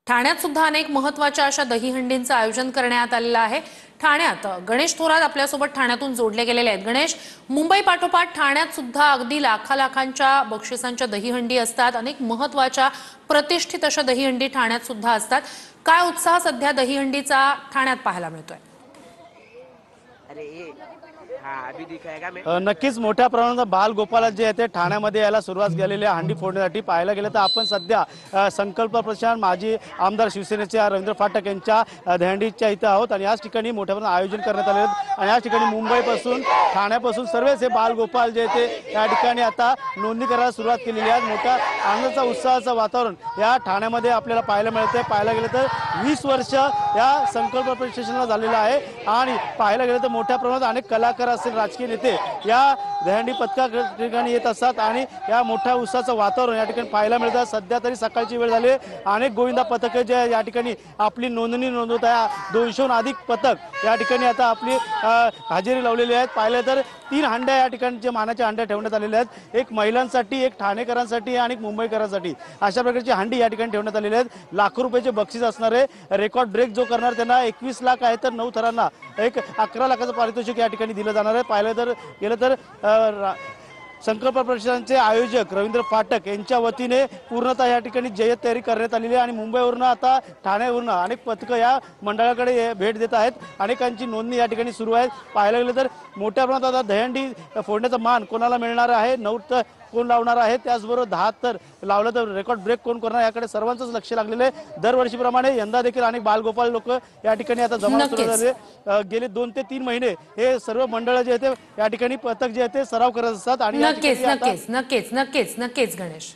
ठाण्यात सुद्धा अनेक महत्त्वाच्या अशा दहीहंडींचं आयोजन करण्यात आलेलं आहे। ठाण्यात गणेश थोरात आपल्यासोबत ठाण्यातून जोडले गेलेले आहेत। गणेश, मुंबई पाठोपाठ ठाण्यात सुद्धा अगदी लाखांच्या बक्षिसांच्या दहीहंडी असतात। अनेक महत्त्वाच्या प्रतिष्ठित अशा दहीहंडी ठाण्यात सुद्धा असतात। काय उत्साह सध्या दहीहंडीचा ठाण्यात पाहायला मिळतोय? नक्कीच मोठ्या प्रमाणात बालगोपाल जे आहे ते ठाण्यामध्ये यायला सुरुवात झालेली आहे हंडी फोडण्यासाठी। पाहायला गेलं तर आपण सध्या संकल्प प्रशांत माजी आमदार शिवसेनेचे रवींद्र फाटक यांच्या दहीहंडीच्या इथं आहोत आणि याच ठिकाणी मोठ्या प्रमाणात आयोजन करण्यात आले आहे। आणि याच ठिकाणी मुंबईपासून ठाण्यापासून सर्वच हे बालगोपाल जे ते या ठिकाणी आता नोंदणी करायला सुरुवात केलेली आहे। मोठ्या आनंदाचा उत्साहाचं वातावरण या ठाण्यामध्ये आपल्याला पाहायला मिळते। पाहायला गेलं तर 20 वर्ष या संकल्प प्रशासनाला झालेलं आहे आणि पाहायला गेलं तर मोठ्या प्रमाणात अनेक कलाकार असतील, राजकीय नेते या दहीहंडी पथका ठिकाणी येत असतात आणि या मोठ्या उत्साहाचं वातावरण या ठिकाणी पाहायला मिळतं। सध्या तरी सकाळची वेळ झाली, अनेक गोविंदा पथकं जे या ठिकाणी आपली नोंदणी नोंदवत आहे। 200हून अधिक पथक या ठिकाणी आता आपली हजेरी लावलेली आहेत। पाहिलं तर 3 हंड्या या ठिकाणी जे मानाच्या हंड्या ठेवण्यात आलेल्या आहेत, एक महिलांसाठी, एक ठाणेकरांसाठी आणि एक मुंबईकरांसाठी, अशा प्रकारची हंडी या ठिकाणी ठेवण्यात आलेली आहेत। लाखो रुपयाचे बक्षीस असणारे, रेकॉर्ड ब्रेक जो करणार त्यांना 21 लाख आहे तर 9 थरांना एक 11 लाखाचं पारितोषिक या ठिकाणी दिलं जाणार आहे। पाहिलं तर गेलं तर संकल्प प्रशासनाचे आयोजक रवींद्र फाटक यांच्या वतीने पूर्णतः या ठिकाणी जय्यत तयारी करण्यात आलेली आहे आणि मुंबईवरून आता ठाण्यावरून अनेक पथकं या मंडळाकडे भेट देत आहेत। अनेकांची नोंदणी या ठिकाणी सुरू आहे। पाहायला गेलं तर मोठ्या प्रमाणात आता दहीहंडी फोडण्याचा मान कोणाला मिळणार आहे, 9 तर कोण लावणार आहे, त्याचबरोबर 10 तर लावलं तर रेकॉर्ड ब्रेक कोण करणार, याकडे सर्वांचंच लक्ष लागलेलं आहे। दरवर्षीप्रमाणे यंदा देखील अनेक बालगोपाल लोक या ठिकाणी आता जमा सुरू झाले। गेले 2 ते 3 महिने हे सर्व मंडळ जे आहेत या ठिकाणी पथक जे आहे ते सराव करत असतात आणि नक्कीच गणेश।